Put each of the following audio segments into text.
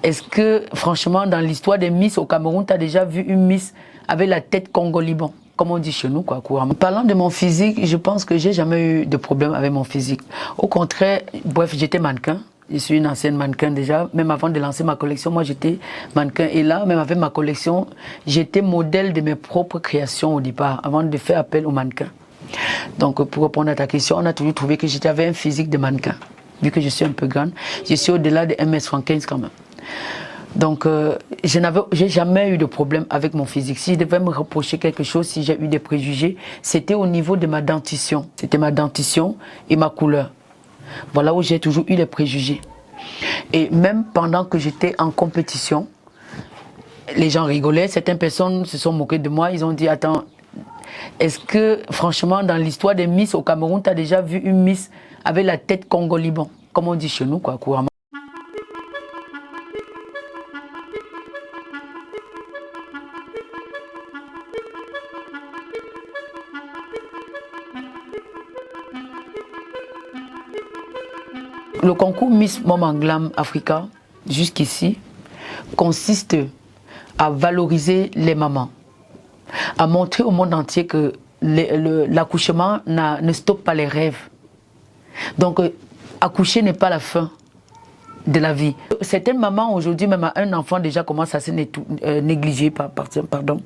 Est-ce que, franchement, dans l'histoire des Miss au Cameroun, tu as déjà vu une Miss avec la tête Congo-Liban, comme on dit chez nous, quoi, couramment. Parlant de mon physique, je pense que j'ai jamais eu de problème avec mon physique. Au contraire, bref, j'étais mannequin. Je suis une ancienne mannequin déjà. Même avant de lancer ma collection, moi j'étais mannequin. Et là, même avec ma collection, j'étais modèle de mes propres créations au départ, avant de faire appel aux mannequins. Donc pour répondre à ta question, on a toujours trouvé que j'avais un physique de mannequin. Vu que je suis un peu grande, je suis au-delà de 1m75 quand même. Donc j'ai jamais eu de problème avec mon physique. Si je devais me reprocher quelque chose, si j'ai eu des préjugés, c'était au niveau de ma dentition. C'était ma dentition et ma couleur. Voilà où j'ai toujours eu les préjugés. Et même pendant que j'étais en compétition, les gens rigolaient, certaines personnes se sont moquées de moi, ils ont dit, attends, est-ce que franchement dans l'histoire des Miss au Cameroun, tu as déjà vu une Miss avec la tête Congo-Liban, comme on dit chez nous, quoi, couramment. Le concours Miss Moment Glam Africa, jusqu'ici, consiste à valoriser les mamans, à montrer au monde entier que l'accouchement ne stoppe pas les rêves. Donc, accoucher n'est pas la fin de la vie. Certaines mamans aujourd'hui, même à un enfant déjà commence à se négliger, pardon.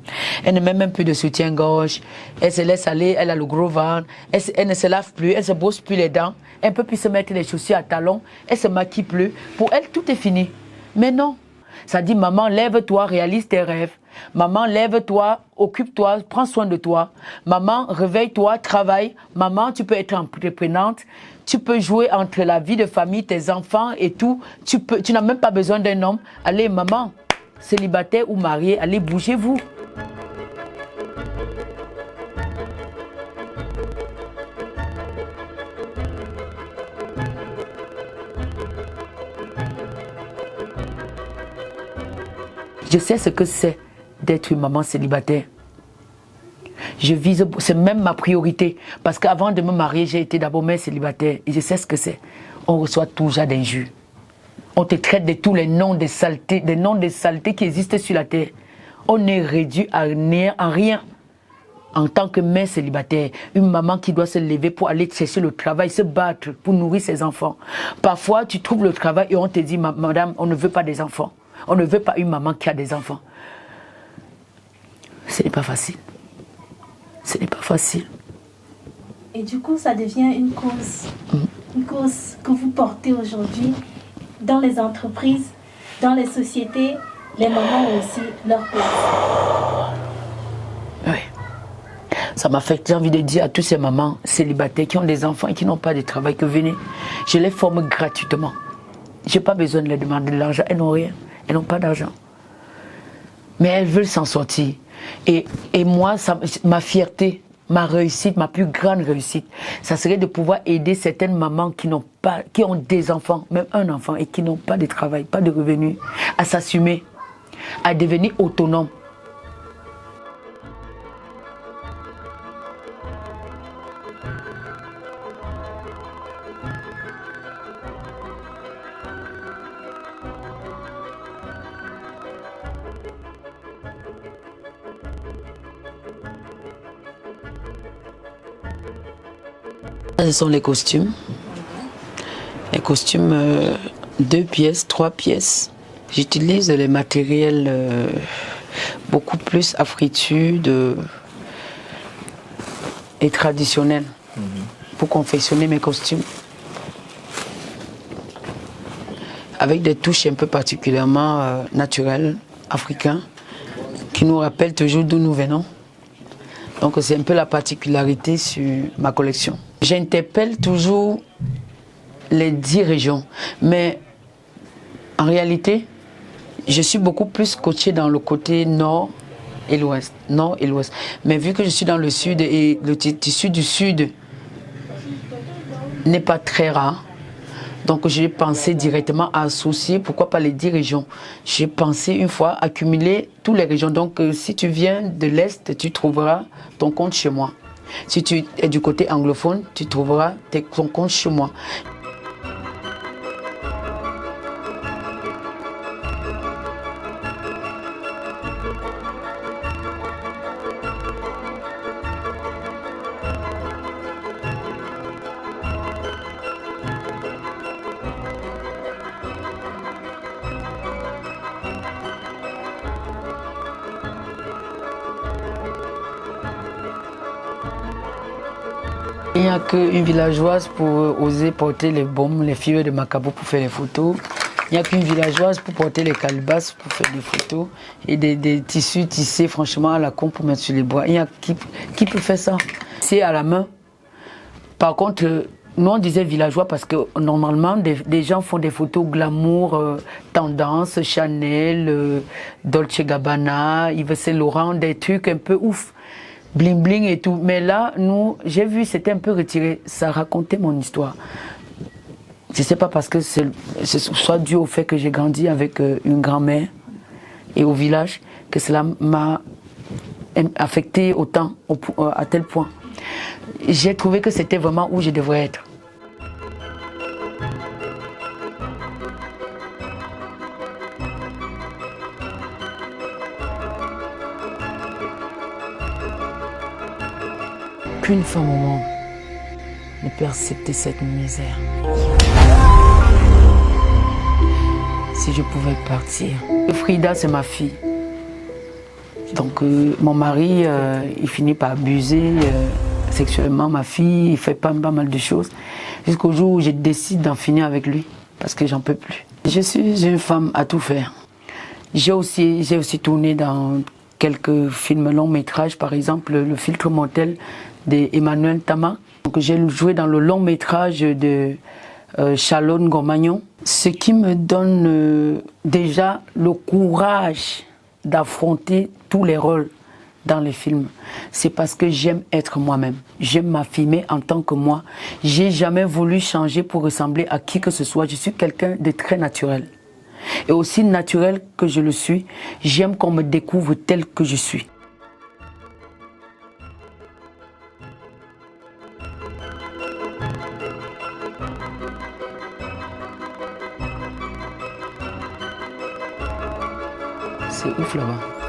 Elle ne met même plus de soutien-gorge, elle se laisse aller, elle a le gros ventre, elle ne se lave plus, elle se brosse plus les dents, elle ne peut plus se mettre les chaussures à talons, elle se maquille plus. Pour elle, tout est fini. Mais non. Ça dit, maman, lève-toi, réalise tes rêves. Maman, lève-toi, occupe-toi, prends soin de toi. Maman, réveille-toi, travaille. Maman, tu peux être entreprenante. Tu peux jouer entre la vie de famille, tes enfants et tout. Tu n'as même pas besoin d'un homme. Allez, maman, célibataire ou mariée, allez, bougez-vous. Je sais ce que c'est d'être une maman célibataire. Je vise, c'est même ma priorité. Parce qu'avant de me marier, j'ai été d'abord mère célibataire. Et je sais ce que c'est. On reçoit toujours d'injures. On te traite de tous les noms de saletés, des noms de saletés qui existent sur la terre. On est réduit à rien. En tant que mère célibataire, une maman qui doit se lever pour aller chercher le travail, se battre pour nourrir ses enfants. Parfois, tu trouves le travail et on te dit, madame, on ne veut pas des enfants. On ne veut pas une maman qui a des enfants. Ce n'est pas facile. Ce n'est pas facile. Et du coup, ça devient une cause que vous portez aujourd'hui dans les entreprises, dans les sociétés. Les mamans ont aussi leur place. Oui. Ça m'affecte, j'ai envie de dire à tous ces mamans célibataires qui ont des enfants et qui n'ont pas de travail, que venez. Je les forme gratuitement. Je n'ai pas besoin de leur demander de l'argent. Elles n'ont rien. Elles n'ont pas d'argent. Mais elles veulent s'en sortir. Et moi, ma fierté, ma réussite, ma plus grande réussite, ça serait de pouvoir aider certaines mamans qui ont des enfants, même un enfant, et qui n'ont pas de travail, pas de revenus, à s'assumer, à devenir autonomes. Ce sont les costumes. Les costumes 2 pièces, 3 pièces. J'utilise les matériels beaucoup plus afritudes et traditionnels pour confectionner mes costumes. Avec des touches un peu particulièrement naturelles, africaines, qui nous rappellent toujours d'où nous venons. Donc c'est un peu la particularité sur ma collection. J'interpelle toujours les 10 régions, mais en réalité, je suis beaucoup plus coachée dans le côté nord et l'ouest. Nord et l'ouest. Mais vu que je suis dans le sud et le tissu du sud n'est pas très rare, donc j'ai pensé directement à associer, pourquoi pas les 10 régions. J'ai pensé une fois accumuler toutes les régions. Donc si tu viens de l'Est, tu trouveras ton compte chez moi. Si tu es du côté anglophone, tu trouveras ton compte chez moi. Il n'y a qu'une villageoise pour oser porter les baumes, les filles de Macabo pour faire les photos. Il n'y a qu'une villageoise pour porter les calebasses pour faire des photos. Et des tissus tissés franchement à la con pour mettre sur les bois. Il y a qui peut faire ça? C'est à la main. Par contre, nous on disait villageois parce que normalement des gens font des photos glamour, tendance, Chanel, Dolce Gabbana, Yves Saint Laurent, des trucs un peu ouf. Bling bling et tout. Mais là, nous, j'ai vu, c'était un peu retiré. Ça racontait mon histoire. Je ne sais pas parce que c'est soit dû au fait que j'ai grandi avec une grand-mère et au village, que cela m'a affecté autant, à tel point. J'ai trouvé que c'était vraiment où je devrais être. Qu'une femme au monde ne peut accepter cette misère. Si je pouvais partir. Frida, c'est ma fille. Donc mon mari, il finit par abuser sexuellement ma fille, il fait pas mal de choses. Jusqu'au jour où je décide d'en finir avec lui, parce que j'en peux plus. Je suis une femme à tout faire. J'ai aussi tourné dans quelques films longs métrages, par exemple Le Filtre Mortel d'Emmanuel Tama. J'ai joué dans le long métrage de Chalon Gormagnon. Ce qui me donne déjà le courage d'affronter tous les rôles dans les films, c'est parce que j'aime être moi-même. J'aime m'affirmer en tant que moi. J'ai jamais voulu changer pour ressembler à qui que ce soit. Je suis quelqu'un de très naturel. Et aussi naturel que je le suis, j'aime qu'on me découvre tel que je suis. C'est ouf là-bas.